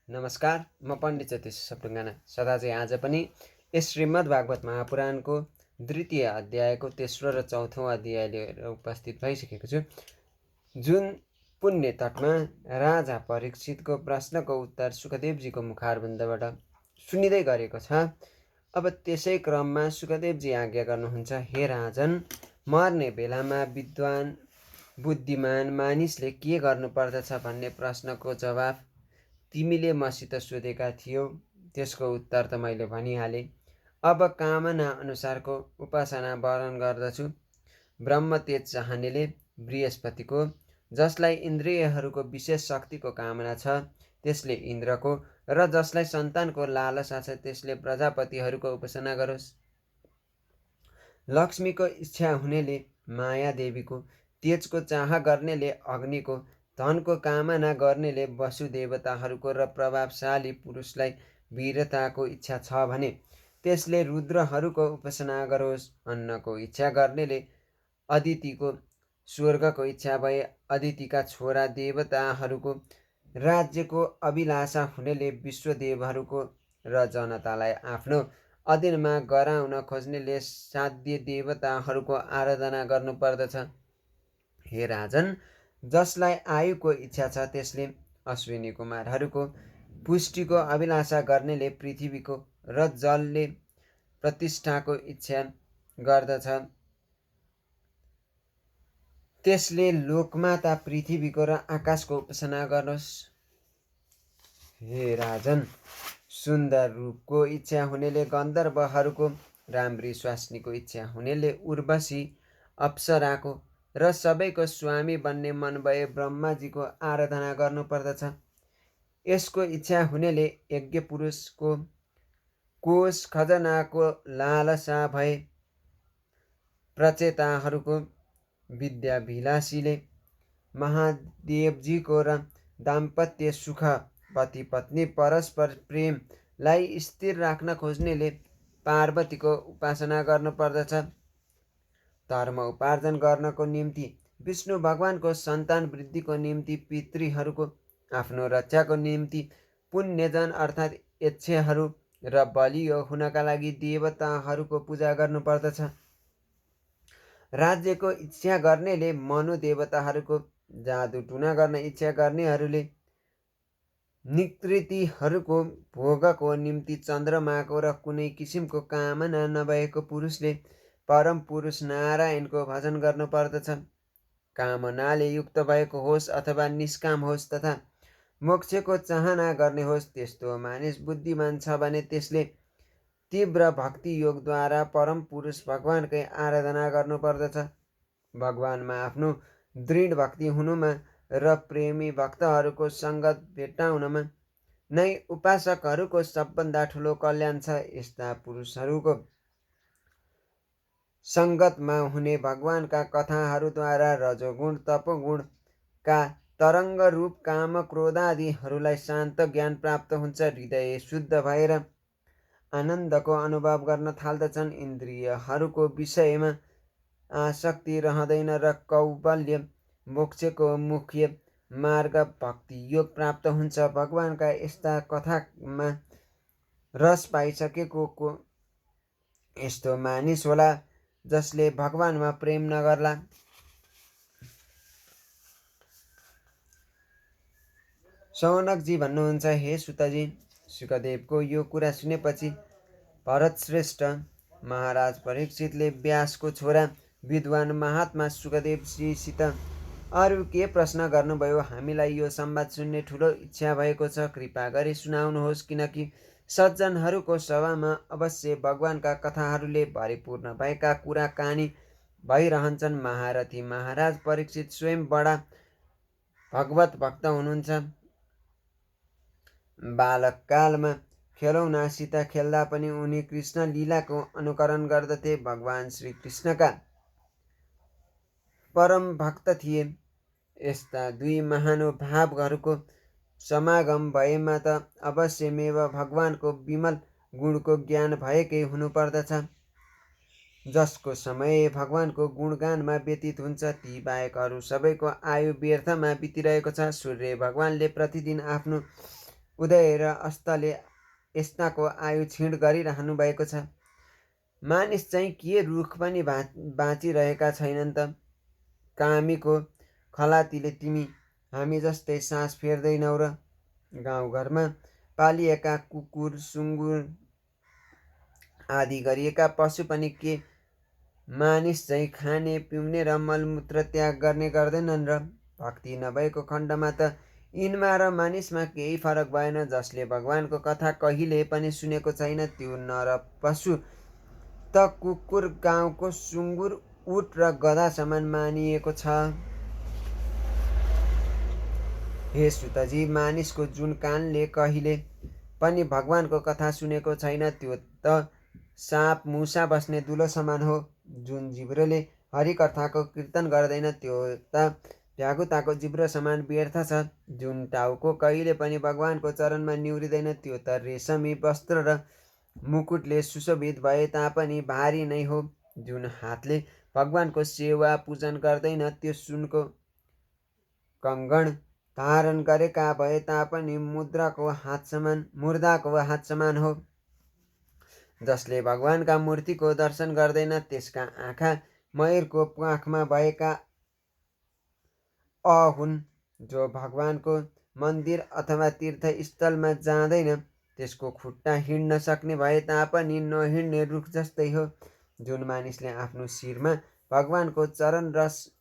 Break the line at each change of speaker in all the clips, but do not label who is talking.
नमस्कार, म पण्डित ज्योतिष सप्टुङ्गाना सदा चाहिँ आज पनि यस श्रीमद् भागवत महापुराणको द्वितीय अध्यायको तेस्रो र चौथो अध्याय लिएर उपस्थित भइसकेको छु। जुन पुण्य तटमा राजा परीक्षितको प्रश्नको उत्तर सुखदेवजीको मुखारविन्दबाट सुनिँदै गरेको छ। अब त्यसै क्रममा सुखदेवजी आज्ञा गर्नुहुन्छ, हे राजन, मर्ने बेलामा विद्वान बुद्धिमान मानिसले के गर्नुपर्दछ भन्ने प्रश्नको जवाफ तिमीले मसित सोधेका थियौ, त्यसको उत्तर त मैले भनिहालेँ। अब कामना अनुसारको उपासना वर्णन गर्दछु। ब्रह्म तेज चाहनेले बृहस्पतिको, जसलाई इन्द्रियहरूको विशेष शक्तिको कामना छ त्यसले इन्द्रको, र जसलाई सन्तानको लालसा छ त्यसले प्रजापतिहरूको उपासना गरोस्। लक्ष्मीको इच्छा हुनेले माया देवीको, तेजको चाह गर्नेले अग्निको, धनको कामना गर्नेले वसुदेवताहरूको, र प्रभावशाली पुरुषलाई वीरताको इच्छा छ भने त्यसले रुद्रहरूको उपासना गरोस्। अन्नको इच्छा गर्नेले अदितिको, स्वर्गको इच्छा भए अदितिका छोरा देवताहरूको, राज्यको अभिलाषा हुनेले विश्वदेवहरूको, र जनतालाई आफ्नो अधीनमा गराउन खोज्नेले साध्य देवताहरूको आराधना गर्नुपर्दछ। हे राजन, जसलाई आयुको इच्छा छ त्यसले अश्विनी कुमारहरूको, पुष्टिको अभिलाषा गर्नेले पृथ्वीको, र जलले प्रतिष्ठाको इच्छा गर्दछ त्यसले लोकमाता पृथ्वीको र आकाशको उपासना गरोस्। हे राजन, सुन्दर रूपको इच्छा हुनेले गन्धर्वहरूको, राम्री स्वास्नीको इच्छा हुनेले उर्वशी अप्सराको, र सबैको स्वामी बन्ने मन भए ब्रह्माजीको आराधना गर्नुपर्दछ। यसको इच्छा हुनेले यज्ञ पुरुषको, कोष खजनाको लालसा भए प्रचेताहरूको, विद्याभिलाषीले महादेवजीको, र दाम्पत्य सुख पति पत्नी परस्पर प्रेमलाई स्थिर राख्न खोज्नेले पार्वतीको उपासना गर्नुपर्दछ। धर्म उपार्जन गर्नको निम्ति, विष्णु भगवानको सन्तान वृद्धिको निम्ति पितृहरूको, आफ्नो रक्षाको निम्ति पुण्यजन अर्थात् यक्षहरू, र बलियो हुनका लागि देवताहरूको पूजा गर्नुपर्दछ। राज्यको इच्छा गर्नेले मनुदेवताहरूको, जादु टुना गर्न इच्छा गर्नेहरूले निकृतिहरूको, भोगको निम्ति चन्द्रमाको, र कुनै किसिमको कामना नभएको पुरुषले परम पुरुष नारायणको भजन गर्नुपर्दछ। कामनाले युक्त भएको होस् अथवा निष्काम होस् तथा मोक्षको चाहना गर्ने होस्, त्यस्तो मानिस बुद्धिमान छ भने त्यसले तीव्र भक्ति योगद्वारा परम पुरुष भगवानकै आराधना गर्नुपर्दछ। भगवानमा आफ्नो दृढ भक्ति हुनुमा र प्रेमी भक्तहरूको सङ्गत भेट्टाउनमा नै उपासकहरूको सबभन्दा ठुलो कल्याण छ। यस्ता पुरुषहरूको सङ्गतमा हुने भगवानका कथाहरूद्वारा रजोगुण तपोगुणका तरङ्ग रूप काम क्रोधादिहरूलाई शान्त ज्ञान प्राप्त हुन्छ। हृदय शुद्ध भएर आनन्दको अनुभव गर्न थाल्दछन्। इन्द्रियहरूको विषयमा आसक्ति रहँदैन, र कौबल्य मोक्षको मुख्य मार्ग भक्ति योग प्राप्त हुन्छ। भगवानका यस्ता कथामा रस पाइसकेको यस्तो मानिस होला जसले भगवानमा प्रेम नगर्ला। शौनकजी भन्नुहुन्छ, हे सुतजी, सुखदेवको यो कुरा सुनेपछि भरतश्रेष्ठ महाराज परीक्षितले व्यासको छोरा विद्वान महात्मा सुखदेवजीसित अरू के प्रश्न गर्नुभयो? हामीलाई यो संवाद सुन्ने ठुलो इच्छा भएको छ, कृपा गरी सुनाउनुहोस्, किनकि सज्जनहरूको सभामा अवश्य भगवानका कथाहरूले भरिपूर्ण भएका कुराकानी भइरहन्छन्। महारथी महाराज परीक्षित स्वयं बडा भगवत भक्त हुनुहुन्छ। बालककालमा खेलौनासित खेल्दा पनि उनी कृष्ण लीलाको अनुकरण गर्दथे। भगवान श्री कृष्णका परम भक्त थिए। यस्ता दुई महानुभावहरूको समागम भएमा त अवश्यमेव भगवानको विमल गुणको ज्ञान भएकै हुनुपर्दछ। जसको समय भगवानको गुणगानमा व्यतीत हुन्छ, ती बाहेक अरू सबैको आयु व्यर्थमा बितिरहेको छ। सूर्य भगवानले प्रतिदिन आफ्नो उदय र अस्तले यस्ताको आयु क्षीण गरिरहनु भएको छ। मानिस चाहिँ के रुख पनि बाँचिरहेका छैनन् त। कामीको खलातीले तिमी हामी जस्तै सास फेर्दैनौ र गाउँघरमा पालिएका कुकुर सुँगुर आदि गरिएका पशु पनि के मानिस चाहिँ खाने पिउने र मलमूत्र त्याग गर्ने गर्दैनन् र? भक्ति नभएको खण्डमा त यिनमा र मानिसमा केही फरक भएन। जसले भगवानको कथा कहिले पनि सुनेको छैन त्यो नर पशु त कुकुर गाउँको सुँगुर उट र गधा समान मानिएको छ। हे सुतजी, मानिसको जुन कानले कहिले पनि भगवानको कथा सुनेको छैन त्यो त साप मुसा बस्ने दुलो समान हो। जुन जिब्रोले हरिकथाको कीर्तन गर्दैन त्यो त भ्यागुताको जिब्रो समान व्यर्थ छ। जुन टाउको कहिले पनि भगवानको चरणमा निहुरिँदैन त्यो त रेशमी वस्त्र र मुकुटले सुशोभित भए तापनि भारी नै हो। जुन हातले भगवानको सेवा पूजन गर्दैन त्यो सुनको कङ्गण धारण गरेका भए तापनि मुर्दाको हात समान हो। जसले भगवानका मूर्तिको दर्शन गर्दैन त्यसका आँखा मयूरको प्वाखमा भएका हुन्। जो भगवानको मन्दिर अथवा तीर्थस्थलमा जाँदैन त्यसको खुट्टा हिँड्न सक्ने भए तापनि नहिँड्ने रुख जस्तै हो। जुन मानिसले आफ्नो शिरमा भगवानको चरण रस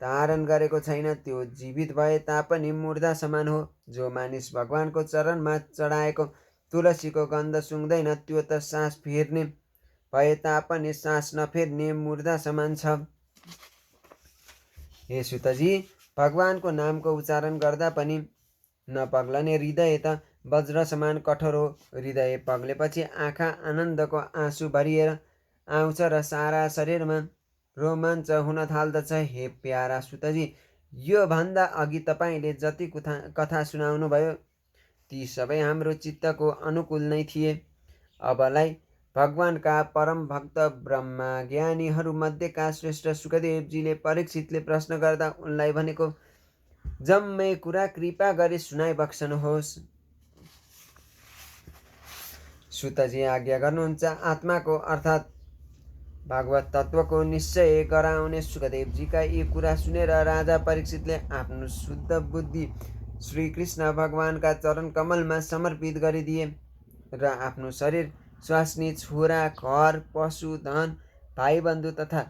धारण गरेको छैन त्यो जीवित भए तापनि मुर्दा समान हो। जो मानिस भगवानको चरणमा चढाएको तुलसीको गन्ध सुँघ्दैन त्यो त सास फेर्ने भए तापनि सास नफेर्ने मुर्दा समान छ। हे सुतजी, भगवानको नामको उच्चारण गर्दा पनि नपग्लने हृदय त वज्र समान कठोर हो। हृदय पग्लेपछि आँखा आनन्दको आँसु भरिएर आउँछ र सारा शरीरमा रोमाञ्च हुन थाल्दछ। हे प्यारा सुतजी, यो भन्दा अघि तपाईँले जति कथा सुनाउनुभयो ती सबै हाम्रो चित्तको अनुकूल नै थिए। अबलाई भगवानका परम भक्त ब्रह्मा ज्ञानीहरूमध्येका श्रेष्ठ सुखदेवजीले परीक्षितले प्रश्न गर्दा उनलाई भनेको जम्मै कुरा कृपा गरी सुनाइबक्सनुहोस्। सुतजी आज्ञा गर्नुहुन्छ। आत्माको अर्थात् भागवत तत्त्वको निश्चय गराउने सुखदेवजीका यी कुरा सुनेर राजा परीक्षितले आफ्नो शुद्ध बुद्धि श्रीकृष्ण भगवानका चरण कमलमा समर्पित गरिदिए र आफ्नो शरीर स्वास्नी छोरा घर पशु धन भाइबन्धु तथा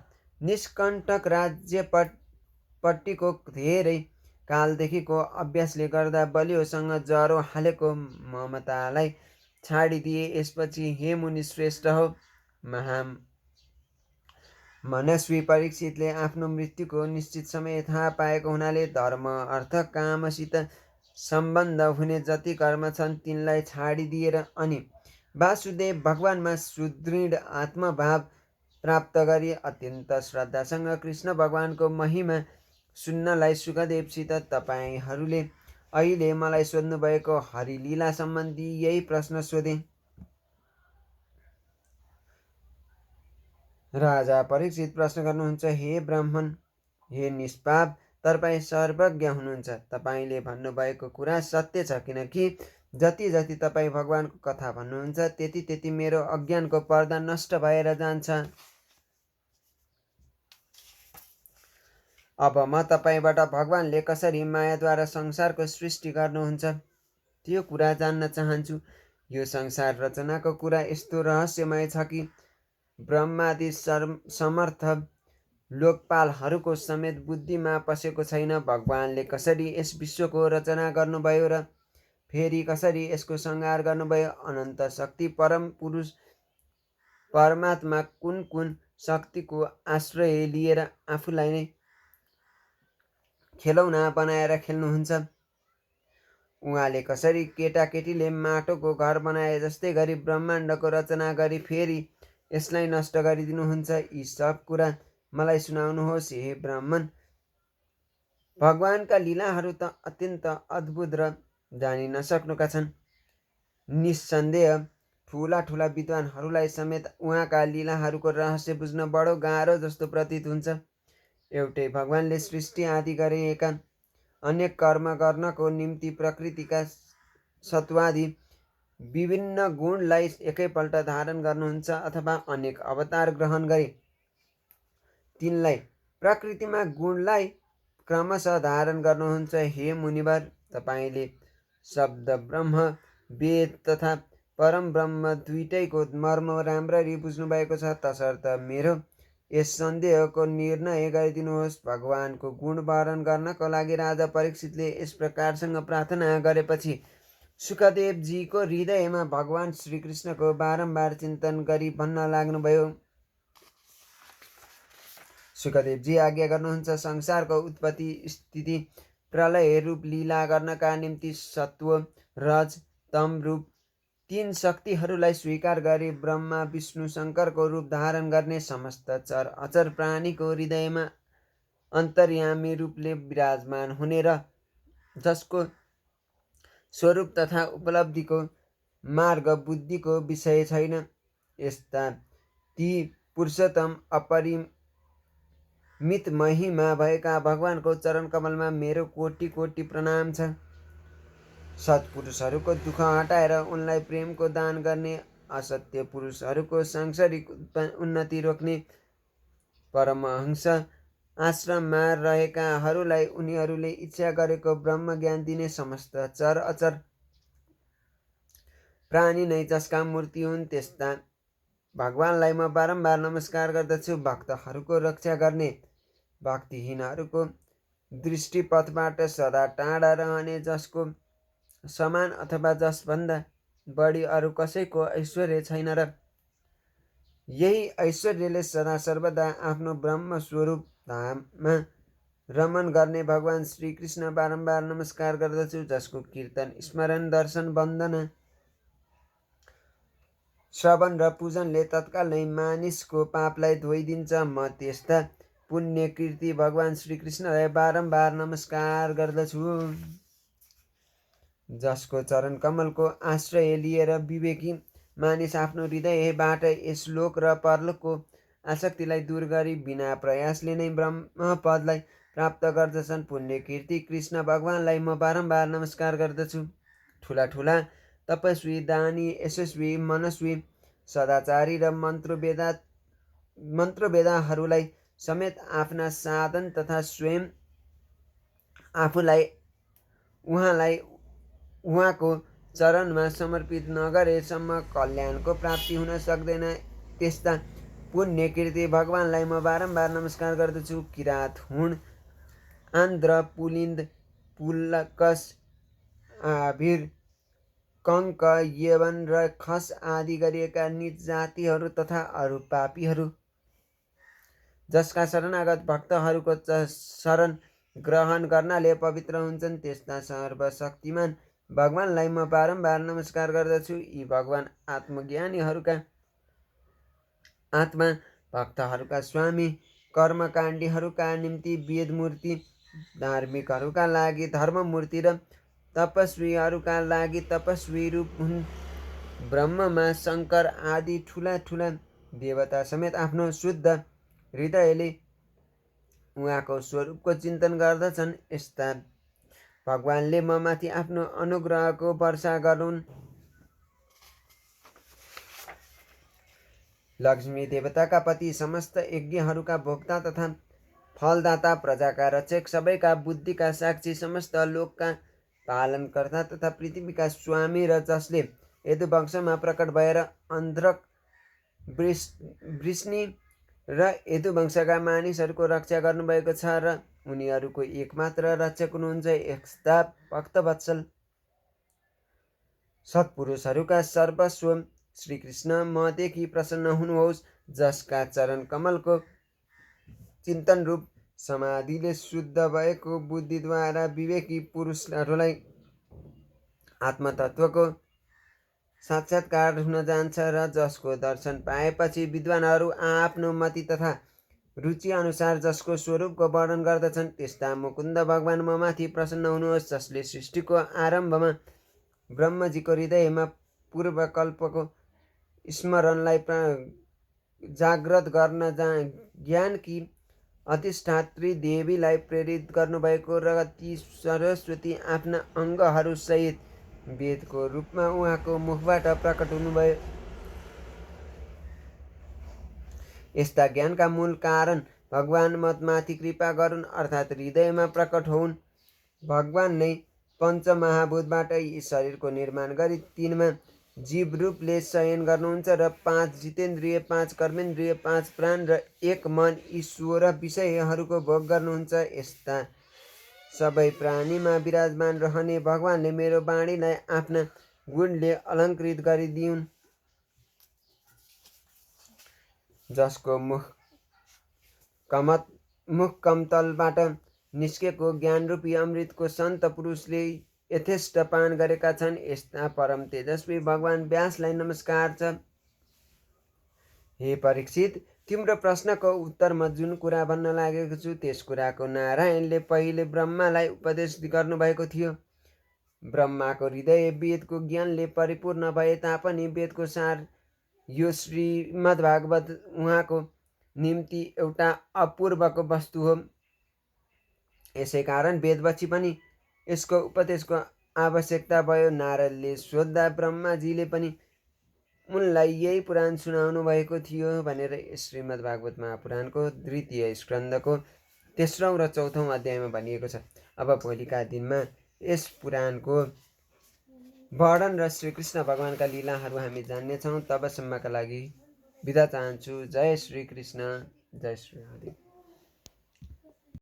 निष्कण्टक राज्यपट्टिको धेरै कालदेखिको अभ्यासले गर्दा बलियोसँग जरो हालेको ममतालाई छाडिदिए। यसपछि हे मुनि श्रेष्ठ हो, मनस्वी परीक्षितले आफ्नो मृत्युको निश्चित समय थाहा पाएको हुनाले धर्म अर्थ कामसित सम्बन्ध हुने जति कर्म छन् तिनलाई छाडिदिएर अनि वासुदेव भगवानमा सुदृढ आत्मभाव प्राप्त गरी अत्यन्त श्रद्धासँग कृष्ण भगवानको महिमा सुन्नलाई सुखदेवसित तपाईँहरूले अहिले मलाई सोध्नुभएको हरिलीला सम्बन्धी यही प्रश्न सोधे। राजा परीक्षित प्रश्न गर्नुहुन्छ। हे ब्राह्मण, हे निष्पाप, तपाईँ सर्वज्ञ हुनुहुन्छ। तपाईँले भन्नुभएको कुरा सत्य छ, किनकि जति जति तपाईँ भगवानको कथा भन्नुहुन्छ त्यति त्यति मेरो अज्ञानको पर्दा नष्ट भएर जान्छ। अब म तपाईँबाट भगवानले कसरी मायाद्वारा संसारको सृष्टि गर्नुहुन्छ त्यो कुरा जान्न चाहन्छु। यो संसार रचनाको कुरा यस्तो रहस्यमय छ कि ब्रह्मादि समर्थ लोकपालहरूको समेत बुद्धिमा पसेको छैन। भगवानले कसरी यस विश्वको रचना गर्नुभयो र फेरि कसरी यसको संहार गर्नुभयो, अनन्त शक्ति परम पुरुष परमात्मा कुन कुन शक्तिको आश्रय लिएर आफूलाई नै खेलौना बनाएर खेल्नुहुन्छ, उहाँले कसरी केटाकेटीले माटोको घर बनाए जस्तै गरी ब्रह्माण्डको रचना गरी फेरि यसलाई नष्ट गरिदिनुहुन्छ, यी सब कुरा मलाई सुनाउनुहोस्। हे ब्राह्मण, भगवानका लीलाहरू त अत्यन्त अद्भुत र जानी नसक्नुका छन्। निस्सन्देह ठुला ठुला विद्वानहरूलाई समेत उहाँका लीलाहरूको रहस्य बुझ्न बडो गाह्रो जस्तो प्रतीत हुन्छ। एउटै भगवानले सृष्टि आदि गरिएका अनेक कर्म गर्नको निम्ति प्रकृतिका सत्वादि विभिन्न गुणलाई एकैपल्ट धारण गर्नुहुन्छ अथवा अनेक अवतार ग्रहण गरी तिनलाई प्रकृतिमा गुणलाई क्रमशः धारण गर्नुहुन्छ। हे मुनिवर, तपाईँले शब्द ब्रह्म, वेद तथा परम ब्रह्म दुईटैको मर्म राम्ररी बुझ्नुभएको छ। तसर्थ मेरो यस सन्देहको निर्णय गरिदिनुहोस्। भगवानको गुण वर्णन गर्नको लागि राजा परीक्षितले यस प्रकारसँग प्रार्थना गरेपछि सुखदेवजीको हृदयमा भगवान श्रीकृष्णको बारम्बार चिन्तन गरी भन्न लाग्नुभयो। सुखदेवजी आज्ञा गर्नुहुन्छ, संसारको उत्पत्ति, स्थिति, प्रलय रूप लीला गर्नका निम्ति सत्व, रज, तम रूप तीन शक्तिहरूलाई स्वीकार गरी ब्रह्मा विष्णु शङ्करको रूप धारण गर्ने समस्त चर अचर प्राणीको हृदयमा अन्तर्यामी रूपले विराजमान हुने र जसको स्वरूप तथा उपलब्धिको मार्ग बुद्धिको विषय छैन, यस्ता ती पुरुषोत्तम अपरिमित महिमा भएका भगवानको चरण कमलमा मेरो कोटि कोटि प्रणाम छ। सत्पुरुषहरूको दुःख हटाएर उनलाई प्रेमको दान गर्ने, असत्य पुरुषहरूको सांसारिक उन्नति रोक्ने, परमहंस आश्रममा रहेकाहरूलाई उनीहरूले इच्छा गरेको ब्रह्म ज्ञान दिने, समस्त चर अचर प्राणी नै जसका मूर्ति हुन् त्यस्ता भगवानलाई म बारम्बार नमस्कार गर्दछु। भक्तहरूको रक्षा गर्ने, भक्तिहीनहरूको दृष्टिपथबाट सदा टाढा रहने, जसको समान अथवा जसभन्दा बढी अरू कसैको ऐश्वर्य छैन र यही ऐश्वर्यले सदा सर्वदा आफ्नो ब्रह्म स्वरूप धाममा रमन गर्ने भगवान श्रीकृष्ण बारम्बार नमस्कार गर्दछु। जसको कीर्तन, स्मरण, दर्शन, वन्दना, श्रवण र पूजनले तत्काल नै मानिसको पापलाई धोइदिन्छ। म त्यस्ता पुण्य कीर्ति भगवान श्रीकृष्णलाई बारम्बार नमस्कार गर्दछु। जसको चरण कमलको आश्रय लिएर विवेकी मानिस आफ्नो हृदयबाट यस लोक र परलोकको आसक्तिलाई दूर गरी बिना प्रयासले नै ब्रह्म पदलाई प्राप्त गर्दछन्। पुण्य कीर्ति कृष्ण भगवानलाई म बारम्बार नमस्कार गर्दछु। ठुला ठुला तपस्वी, दानी, यशस्वी, मनस्वी, सदाचारी र मन्त्रवेदाहरूलाई समेत आफ्ना साधन तथा स्वयं आफूलाई उहाँको चरणमा समर्पित नगरेसम्म कल्याणको प्राप्ति हुन सक्दैन। त्यस्ता पुण्य कीर्ति भगवानलाई म बारम्बार नमस्कार गर्दछु। किरात, हुण, आन्ध्र, पुलिन्द, पुलकस, आभिर, कङ्क, यवन र खस आदि गरिएका नीच जातिहरू तथा अरू पापीहरू जसका शरणागत भक्तहरूको शरण ग्रहण गर्नाले पवित्र हुन्छन्, त्यस्ता सर्वशक्तिमान भगवानलाई म बारम्बार नमस्कार गर्दछु। यी भगवान आत्मज्ञानीहरूका आत्मा, भक्तहरूका स्वामी, कर्मकाण्डीहरूका निम्ति वेदमूर्ति, धार्मिकहरूका लागि धर्ममूर्ति र तपस्वीहरूका लागि तपस्वी रूप हुन्। ब्रह्ममा शङ्कर आदि ठुला ठुला देवता समेत आफ्नो शुद्ध हृदयले उहाँको स्वरूपको चिन्तन गर्दछन्। यस्ता भगवानले म माथि आफ्नो अनुग्रहको वर्षा गरून्। लक्ष्मी देवताका पति, समस्त यज्ञहरूका भोक्ता तथा फलदाता, प्रजाका रक्षक, सबैका बुद्धिका साक्षी, समस्त लोकका पालनकर्ता तथा पृथ्वीका स्वामी र जसले यदुवंशमा प्रकट भएर अन्ध्रक, वृष्णि र यदुवंशका मानिसहरूको रक्षा गर्नुभएको छ र उनीहरूको एकमात्र रक्षक हुनुहुन्छ, यस्ता भक्तवत्सल सत्पुरुषहरूका सर्वस्व श्रीकृष्ण मदेखि प्रसन्न हुनुहोस्। जसका चरण कमलको चिन्तन रूप समाधिले शुद्ध भएको बुद्धिद्वारा विवेकी पुरुषहरूलाई आत्मतत्त्वको साक्षात्कार हुन जान्छ र जसको दर्शन पाएपछि विद्वानहरू आफ्नो मति तथा रुचि अनुसार जसको स्वरूपको वर्णन गर्दछन्, त्यस्ता मुकुन्द भगवान म माथि प्रसन्न हुनुहोस्। जसले सृष्टिको आरम्भमा ब्रह्मजीको हृदयमा पूर्वकल्पको स्मरणलाई जागृत गर्न ज्ञानकी अधिष्ठात्री देवीलाई प्रेरित गर्नुभएको र ती सरस्वती आफ्ना अङ्गहरू सहित वेदको रूपमा उहाँको मुखबाट प्रकट हुनुभयो। यस्ता ज्ञानका मूल कारण भगवान मतमाथि कृपा गरून् अर्थात् हृदयमा प्रकट होउन्। भगवान नै पञ्चमहाभूतबाट यी शरीरको निर्माण गरी तिनमा जीव रूपले शयन गर्नुहुन्छ र 5 जितेन्द्रिय, 5 कर्मेन्द्रिय, 5 प्राण र 1 मन यी 16 विषयहरूको भोग गर्नुहुन्छ। यस्ता सबै प्राणीमा विराजमान रहने भगवानले मेरो वाणीलाई आफ्ना गुणले अलङ्कृत गरिदिउन्। जसको मुख कमतलबाट निस्केको ज्ञानरूपी अमृतको सन्त पुरुषले यथेष्ट पान गरेका छन्। यस्ता परम तेजस्वी भगवान व्यासलाई नमस्कार छ। हे परीक्षित, तिम्रो प्रश्नको उत्तरमा जुन कुरा भन्न लागेको छु त्यस कुराको नारायणले पहिले ब्रह्मालाई उपदेश गर्नुभएको थियो। ब्रह्माको हृदय वेदको ज्ञानले परिपूर्ण भए तापनि वेदको सार यो श्रीमद्भागवत उहाँको निम्ति एउटा अपूर्वको वस्तु हो। यसै कारण वेदपछि पनि यसको उपदेशको आवश्यकता भयो। नारदले सोद्धा ब्रह्माजीले पनि उनलाई यही पुराण सुनाउनु भएको थियो भनेर श्रीमद्भागवत महापुराणको 2य स्कन्धको 3औं र 4औं अध्यायमा भनिएको छ। अब भोलिका दिनमा यस पुराणको वर्णन र श्रीकृष्ण भगवानका लीलाहरू हामी जान्नेछौँ। तबसम्मका लागि बिदा चाहन्छु। जय श्री कृष्ण, जय श्री राधे।